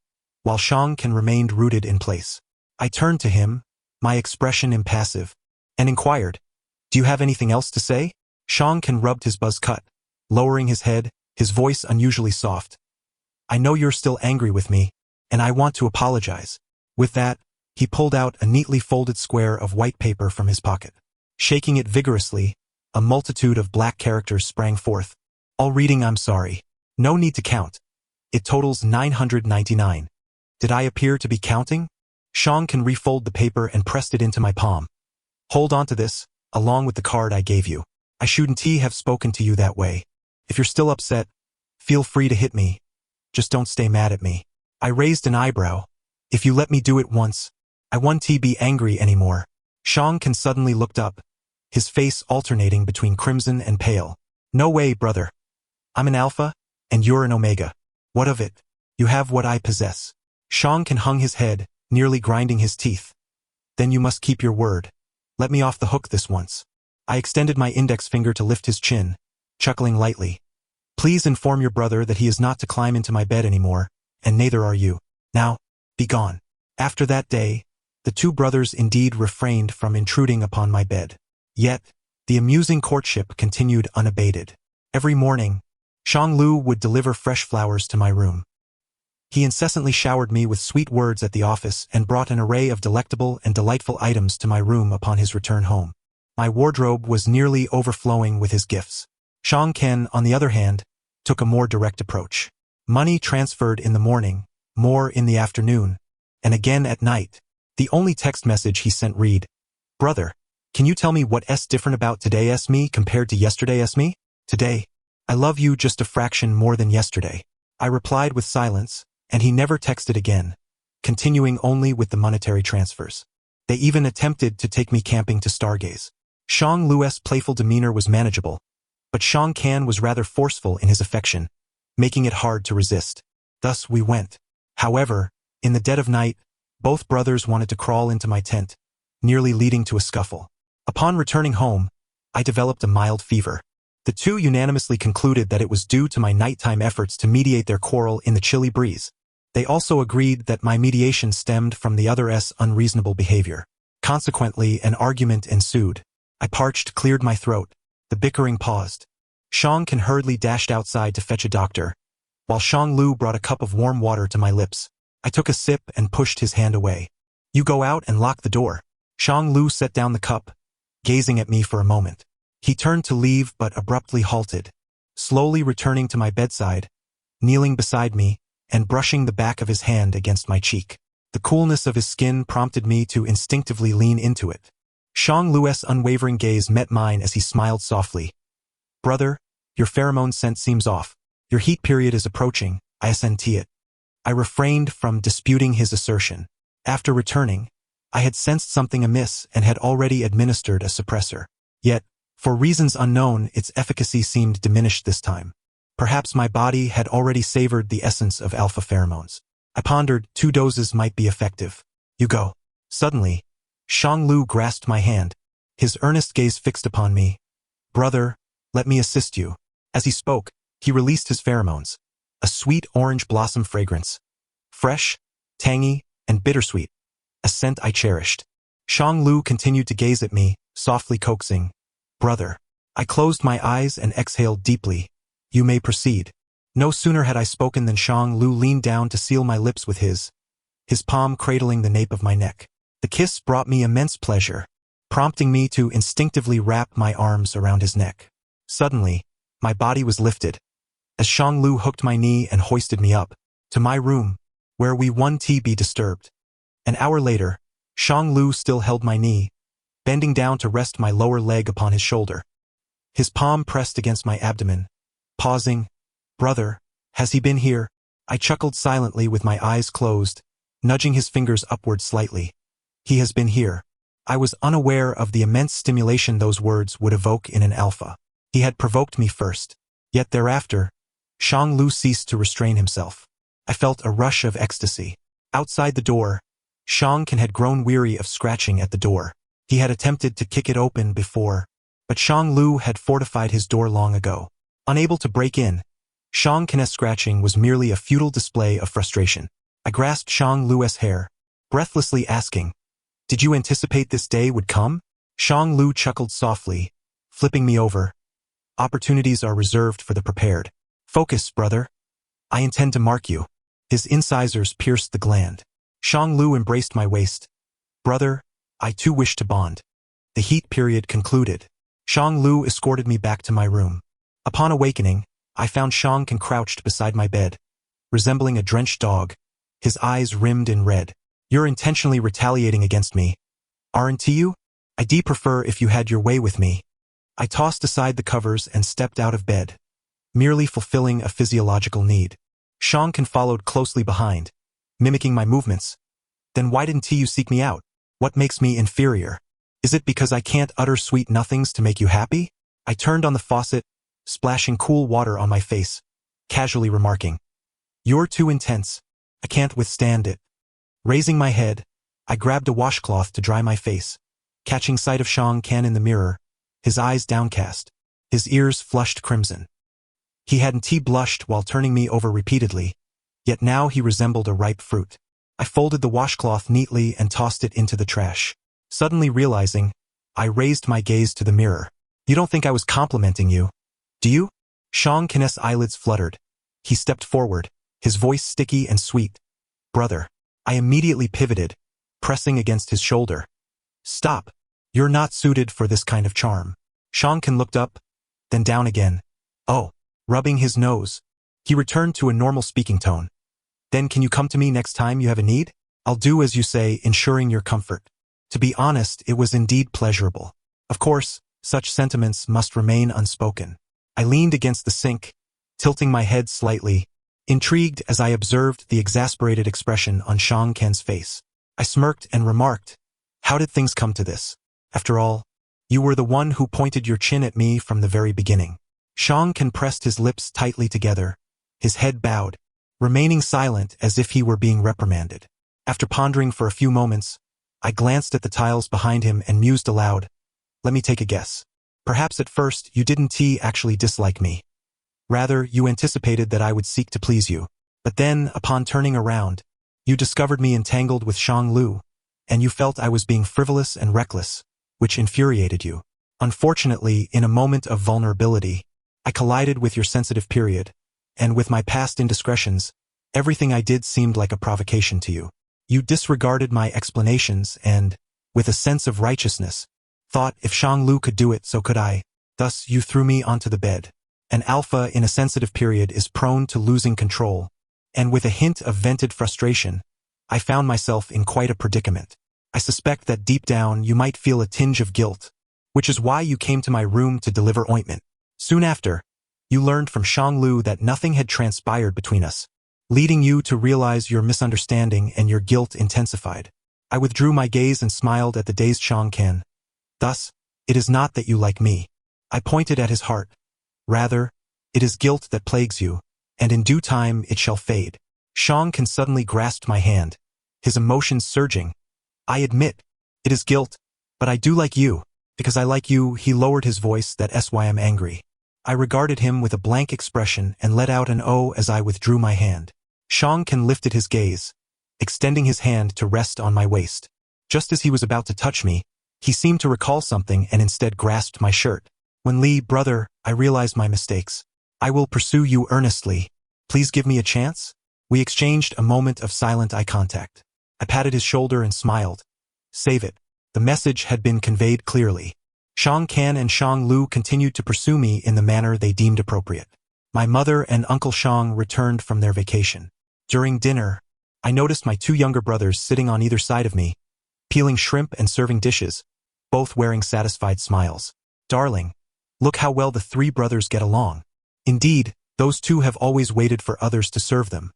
while Shang Kan remained rooted in place. I turned to him, my expression impassive, and inquired, Do you have anything else to say? Shang Kan rubbed his buzz cut, lowering his head, his voice unusually soft. I know you're still angry with me, and I want to apologize. With that, he pulled out a neatly folded square of white paper from his pocket. Shaking it vigorously, a multitude of black characters sprang forth. All reading I'm sorry. No need to count. It totals 999. Did I appear to be counting? Shang Kan refold the paper and pressed it into my palm. Hold on to this, along with the card I gave you. I shouldn't have spoken to you that way. If you're still upset, feel free to hit me. Just don't stay mad at me. I raised an eyebrow. If you let me do it once, I won't be angry anymore. Shang Kan suddenly looked up, his face alternating between crimson and pale. No way, brother. I'm an alpha, and you're an omega. What of it? You have what I possess. Shang Kan hung his head, nearly grinding his teeth. Then you must keep your word. Let me off the hook this once. I extended my index finger to lift his chin, chuckling lightly. Please inform your brother that he is not to climb into my bed anymore, and neither are you. Now, be gone. After that day, the two brothers indeed refrained from intruding upon my bed. Yet, the amusing courtship continued unabated. Every morning, Shang Lu would deliver fresh flowers to my room. He incessantly showered me with sweet words at the office and brought an array of delectable and delightful items to my room upon his return home. My wardrobe was nearly overflowing with his gifts. Shang Kan, on the other hand, took a more direct approach. Money transferred in the morning, more in the afternoon, and again at night. The only text message he sent read, Brother, can you tell me what's different about today's me compared to yesterday's me? Today, I love you just a fraction more than yesterday. I replied with silence, and he never texted again, continuing only with the monetary transfers. They even attempted to take me camping to stargaze. Shang Lu's playful demeanor was manageable, but Shang Kan was rather forceful in his affection, making it hard to resist. Thus we went. However, in the dead of night, both brothers wanted to crawl into my tent, nearly leading to a scuffle. Upon returning home, I developed a mild fever. The two unanimously concluded that it was due to my nighttime efforts to mediate their quarrel in the chilly breeze. They also agreed that my mediation stemmed from the other's unreasonable behavior. Consequently, an argument ensued. I parched, cleared my throat. The bickering paused. Shang Kan hurriedly dashed outside to fetch a doctor, while Shang Lu brought a cup of warm water to my lips. I took a sip and pushed his hand away. You go out and lock the door. Shang-Lu set down the cup, gazing at me for a moment. He turned to leave but abruptly halted, slowly returning to my bedside, kneeling beside me, and brushing the back of his hand against my cheek. The coolness of his skin prompted me to instinctively lean into it. Shang-Lu's unwavering gaze met mine as he smiled softly. Brother, your pheromone scent seems off. Your heat period is approaching, I assent it. I refrained from disputing his assertion. After returning, I had sensed something amiss and had already administered a suppressor. Yet, for reasons unknown, its efficacy seemed diminished this time. Perhaps my body had already savored the essence of alpha pheromones. I pondered 2 doses might be effective. You go. Suddenly, Shang-Lu grasped my hand, his earnest gaze fixed upon me. Brother, let me assist you. As he spoke, he released his pheromones, a sweet orange blossom fragrance. Fresh, tangy, and bittersweet, a scent I cherished. Shang-Lu continued to gaze at me, softly coaxing. Brother. I closed my eyes and exhaled deeply. You may proceed. No sooner had I spoken than Shang-Lu leaned down to seal my lips with his palm cradling the nape of my neck. The kiss brought me immense pleasure, prompting me to instinctively wrap my arms around his neck. Suddenly, my body was lifted, as Shang-Lu hooked my knee and hoisted me up, to my room, where we won't be disturbed. An hour later, Shang-Lu still held my knee, bending down to rest my lower leg upon his shoulder. His palm pressed against my abdomen, pausing. Brother, has he been here? I chuckled silently with my eyes closed, nudging his fingers upward slightly. He has been here. I was unaware of the immense stimulation those words would evoke in an alpha. He had provoked me first. Yet thereafter, Shang-Lu ceased to restrain himself. I felt a rush of ecstasy. Outside the door, Shang-Kan had grown weary of scratching at the door. He had attempted to kick it open before, but Shang-Lu had fortified his door long ago. Unable to break in, Shang-Kan's scratching was merely a futile display of frustration. I grasped Shang-Lu's hair, breathlessly asking, Did you anticipate this day would come? Shang-Lu chuckled softly, flipping me over. Opportunities are reserved for the prepared. Focus, brother. I intend to mark you. His incisors pierced the gland. Shang-Lu embraced my waist. Brother, I too wish to bond. The heat period concluded. Shang-Lu escorted me back to my room. Upon awakening, I found Shang-Kan crouched beside my bed, resembling a drenched dog, his eyes rimmed in red. You're intentionally retaliating against me, aren't you? I'd prefer if you had your way with me. I tossed aside the covers and stepped out of bed, merely fulfilling a physiological need. Shang-Kan followed closely behind, mimicking my movements. Then why didn't you seek me out? What makes me inferior? Is it because I can't utter sweet nothings to make you happy? I turned on the faucet, splashing cool water on my face, casually remarking, You're too intense. I can't withstand it. Raising my head, I grabbed a washcloth to dry my face, catching sight of Shang-Kan in the mirror, his eyes downcast, his ears flushed crimson. He hadn't blushed while turning me over repeatedly, yet now he resembled a ripe fruit. I folded the washcloth neatly and tossed it into the trash. Suddenly realizing, I raised my gaze to the mirror. You don't think I was complimenting you, do you? Shang-Kan's eyelids fluttered. He stepped forward, his voice sticky and sweet. Brother. I immediately pivoted, pressing against his shoulder. Stop. You're not suited for this kind of charm. Shang-Kan looked up, then down again. Oh. Rubbing his nose. He returned to a normal speaking tone. Then can you come to me next time you have a need? I'll do as you say, ensuring your comfort. To be honest, it was indeed pleasurable. Of course, such sentiments must remain unspoken. I leaned against the sink, tilting my head slightly, intrigued as I observed the exasperated expression on Shang-Kan's face. I smirked and remarked, How did things come to this? After all, you were the one who pointed your chin at me from the very beginning. Shang-Kan pressed his lips tightly together, his head bowed, remaining silent as if he were being reprimanded. After pondering for a few moments, I glanced at the tiles behind him and mused aloud. Let me take a guess. Perhaps at first you didn't actually dislike me. Rather, you anticipated that I would seek to please you. But then, upon turning around, you discovered me entangled with Shang-Lu, and you felt I was being frivolous and reckless, which infuriated you. Unfortunately, in a moment of vulnerability, I collided with your sensitive period, and with my past indiscretions, everything I did seemed like a provocation to you. You disregarded my explanations and, with a sense of righteousness, thought if Shanglu could do it, so could I. Thus, you threw me onto the bed. An alpha in a sensitive period is prone to losing control, and with a hint of vented frustration, I found myself in quite a predicament. I suspect that deep down you might feel a tinge of guilt, which is why you came to my room to deliver ointment. Soon after, you learned from Shanglu that nothing had transpired between us, leading you to realize your misunderstanding and your guilt intensified. I withdrew my gaze and smiled at the dazed Shang-Ken. Thus, it is not that you like me. I pointed at his heart. Rather, it is guilt that plagues you, and in due time it shall fade. Shang-Ken suddenly grasped my hand, his emotions surging. I admit, it is guilt, but I do like you. Because I like you, he lowered his voice, that's why I'm angry. I regarded him with a blank expression and let out an "oh" as I withdrew my hand. Shang-Ken lifted his gaze, extending his hand to rest on my waist. Just as he was about to touch me, he seemed to recall something and instead grasped my shirt. When Lee, brother, I realized my mistakes. I will pursue you earnestly. Please give me a chance? We exchanged a moment of silent eye contact. I patted his shoulder and smiled. Save it. The message had been conveyed clearly. Shang-Ken and Shang-Lu continued to pursue me in the manner they deemed appropriate. My mother and Uncle Shang returned from their vacation. During dinner, I noticed my two younger brothers sitting on either side of me, peeling shrimp and serving dishes, both wearing satisfied smiles. Darling, look how well the three brothers get along. Indeed, those two have always waited for others to serve them.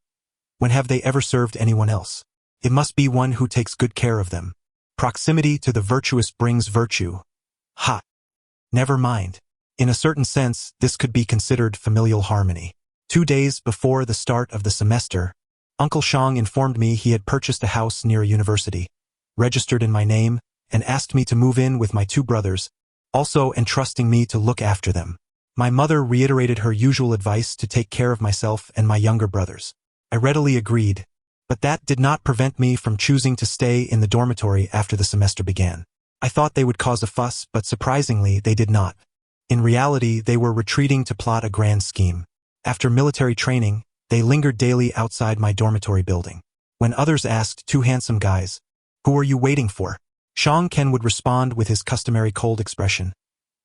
When have they ever served anyone else? It must be one who takes good care of them. Proximity to the virtuous brings virtue. Ha! Never mind. In a certain sense, this could be considered familial harmony. 2 days before the start of the semester, Uncle Shang informed me he had purchased a house near a university, registered in my name, and asked me to move in with my two brothers, also entrusting me to look after them. My mother reiterated her usual advice to take care of myself and my younger brothers. I readily agreed, but that did not prevent me from choosing to stay in the dormitory after the semester began. I thought they would cause a fuss, but surprisingly they did not. In reality, they were retreating to plot a grand scheme. After military training, they lingered daily outside my dormitory building. When others asked two handsome guys, "Who are you waiting for?" Shang-Ken would respond with his customary cold expression,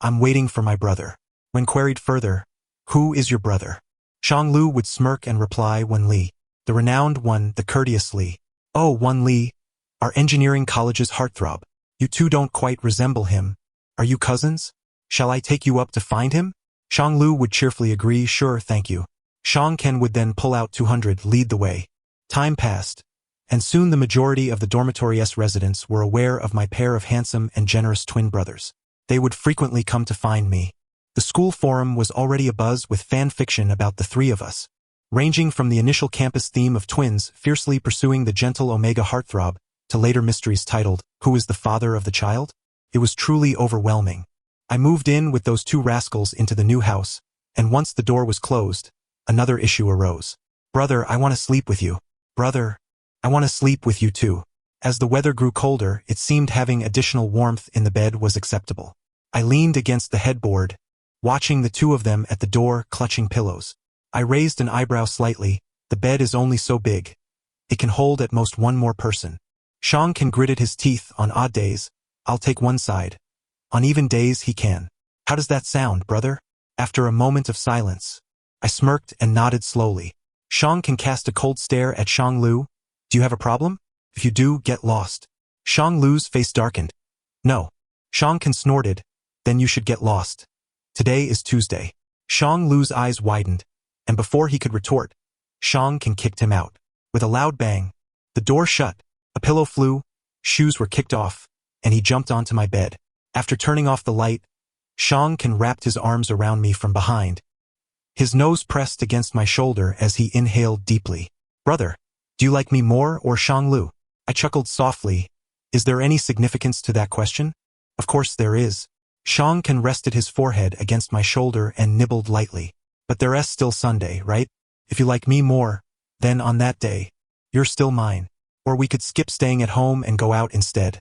"I'm waiting for my brother." When queried further, "Who is your brother?" Shang-Lu would smirk and reply, "Wen Li, the renowned one, the courteous Li." "Oh, Wen Li, our engineering college's heartthrob. You two don't quite resemble him. Are you cousins? Shall I take you up to find him?" Shang-Lu would cheerfully agree, "Sure, thank you." Shang-Ken would then pull out 200, lead the way. Time passed, and soon the majority of the dormitory's residents were aware of my pair of handsome and generous twin brothers. They would frequently come to find me. The school forum was already abuzz with fan fiction about the three of us, ranging from the initial campus theme of twins fiercely pursuing the gentle Omega heartthrob to later mysteries titled, "Who is the father of the child?" It was truly overwhelming. I moved in with those two rascals into the new house, and once the door was closed, another issue arose. "Brother, I want to sleep with you." "Brother, I want to sleep with you too." As the weather grew colder, it seemed having additional warmth in the bed was acceptable. I leaned against the headboard, watching the two of them at the door clutching pillows. I raised an eyebrow slightly. The bed is only so big. It can hold at most one more person. Shang-Ken gritted his teeth. "On odd days, I'll take one side. On even days he can. How does that sound, brother?" After a moment of silence, I smirked and nodded slowly. Shang-Ken cast a cold stare at Shang-Lu. "Do you have a problem? If you do, get lost." Shang-Lu's face darkened. "No." Shang-Ken snorted. "Then you should get lost. Today is Tuesday." Shang-Lu's eyes widened, and before he could retort, Shang-Ken kicked him out. With a loud bang, the door shut, a pillow flew, shoes were kicked off, and he jumped onto my bed. After turning off the light, Shang-Ken wrapped his arms around me from behind. His nose pressed against my shoulder as he inhaled deeply. "Brother, do you like me more or Shang-Lu?" I chuckled softly. "Is there any significance to that question?" "Of course there is." Shang-Ken rested his forehead against my shoulder and nibbled lightly. "But there's still Sunday, right? If you like me more, then on that day, you're still mine. Or we could skip staying at home and go out instead.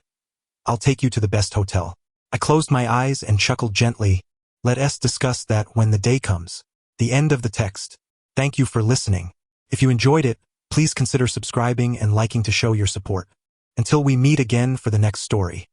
I'll take you to the best hotel." I closed my eyes and chuckled gently. "Let us discuss that when the day comes." The end of the text. Thank you for listening. If you enjoyed it, Please consider subscribing and liking to show your support. Until we meet again for the next story.